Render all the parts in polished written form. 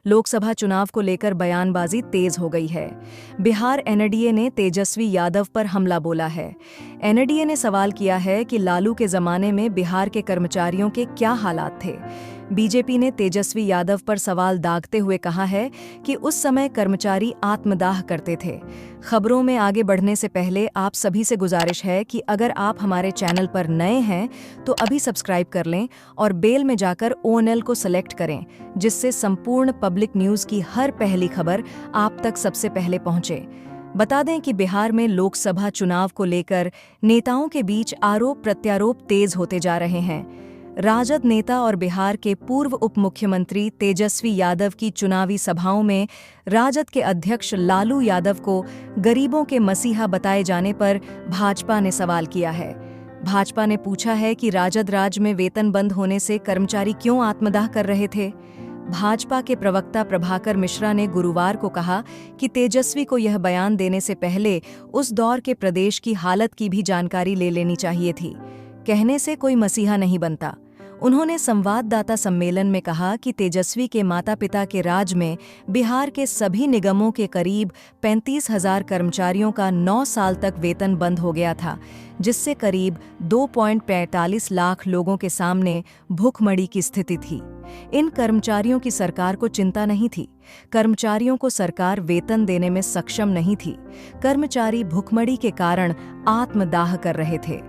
लोकसभा चुनाव को लेकर बयानबाजी तेज हो गई है। बिहार एनडीए ने तेजस्वी यादव पर हमला बोला है। एनडीए ने सवाल किया है कि लालू के जमाने में बिहार के कर्मचारियों के क्या हालात थे। बीजेपी ने तेजस्वी यादव पर सवाल दागते हुए कहा है कि उस समय कर्मचारी आत्मदाह करते थे। खबरों में आगे बढ़ने से पहले आप सभी से गुजारिश है कि अगर आप हमारे चैनल पर नए हैं तो अभी सब्सक्राइब कर लें और बेल में जाकर ONL को सेलेक्ट करें, जिससे संपूर्ण पब्लिक न्यूज़ की हर पहली खबर आप तक सबसे पहले पहुंचे। बता दें कि बिहार में लोकसभा चुनाव को लेकर नेताओं के बीच आरोप प्रत्यारोप तेज होते जा रहे हैं। राजद नेता और बिहार के पूर्व उप मुख्यमंत्री तेजस्वी यादव की चुनावी सभाओं में राजद के अध्यक्ष लालू यादव को गरीबों के मसीहा बताए जाने पर भाजपा ने सवाल किया है। भाजपा ने पूछा है कि राजद राज में वेतन बंद होने से कर्मचारी क्यों आत्मदाह कर रहे थे। भाजपा के प्रवक्ता प्रभाकर मिश्रा ने गुरुवार को कहा कि तेजस्वी को यह बयान देने से पहले उस दौर के प्रदेश की हालत की भी जानकारी ले लेनी चाहिए थी। कहने से कोई मसीहा नहीं बनता। उन्होंने संवाददाता सम्मेलन में कहा कि तेजस्वी के माता पिता के राज में बिहार के सभी निगमों के करीब 35,000 कर्मचारियों का 9 साल तक वेतन बंद हो गया था, जिससे करीब 2.45 लाख लोगों के सामने भूखमरी की स्थिति थी। इन कर्मचारियों की सरकार को चिंता नहीं थी। कर्मचारियों को सरकार वेतन देने में सक्षम नहीं थी। कर्मचारी भूखमरी के कारण आत्मदाह कर रहे थे।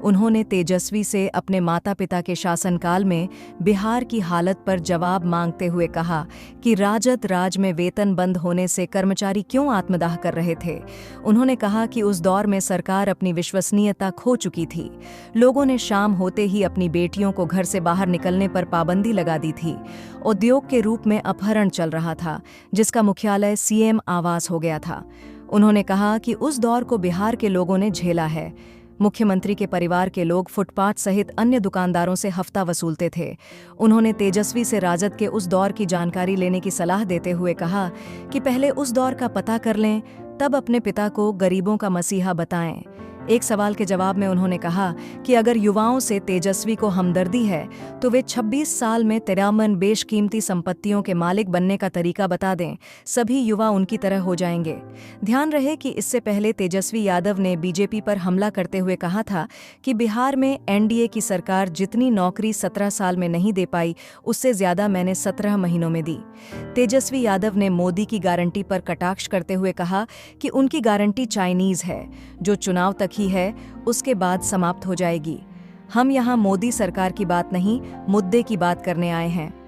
उन्होंने तेजस्वी से अपने माता पिता के शासनकाल में बिहार की हालत पर जवाब मांगते हुए कहा कि राजद राज में वेतन बंद होने से कर्मचारी क्यों आत्मदाह कर रहे थे। उन्होंने कहा कि उस दौर में सरकार अपनी विश्वसनीयता खो चुकी थी। लोगों ने शाम होते ही अपनी बेटियों को घर से बाहर निकलने पर पाबंदी लगा दी थी। उद्योग के रूप में अपहरण चल रहा था, जिसका मुख्यालय CM आवास हो गया था। उन्होंने कहा कि उस दौर को बिहार के लोगों ने झेला है। मुख्यमंत्री के परिवार के लोग फुटपाथ सहित अन्य दुकानदारों से हफ्ता वसूलते थे। उन्होंने तेजस्वी से राजद के उस दौर की जानकारी लेने की सलाह देते हुए कहा कि पहले उस दौर का पता कर लें, तब अपने पिता को गरीबों का मसीहा बताएं। एक सवाल के जवाब में उन्होंने कहा कि अगर युवाओं से तेजस्वी को हमदर्दी है तो वे 26 साल में 53 बेशकीमती संपत्तियों के मालिक बनने का तरीका बता दें। सभी युवा उनकी तरह हो जाएंगे। ध्यान रहे कि इससे पहले तेजस्वी यादव ने बीजेपी पर हमला करते हुए कहा था कि बिहार में NDA की सरकार जितनी नौकरी 17 साल में नहीं दे पाई, उससे ज्यादा मैंने 17 महीनों में दी। तेजस्वी यादव ने मोदी की गारंटी पर कटाक्ष करते हुए कहा कि उनकी गारंटी चाइनीज है, जो चुनाव तक ही है, उसके बाद समाप्त हो जाएगी। हम यहाँ मोदी सरकार की बात नहीं, मुद्दे की बात करने आए हैं।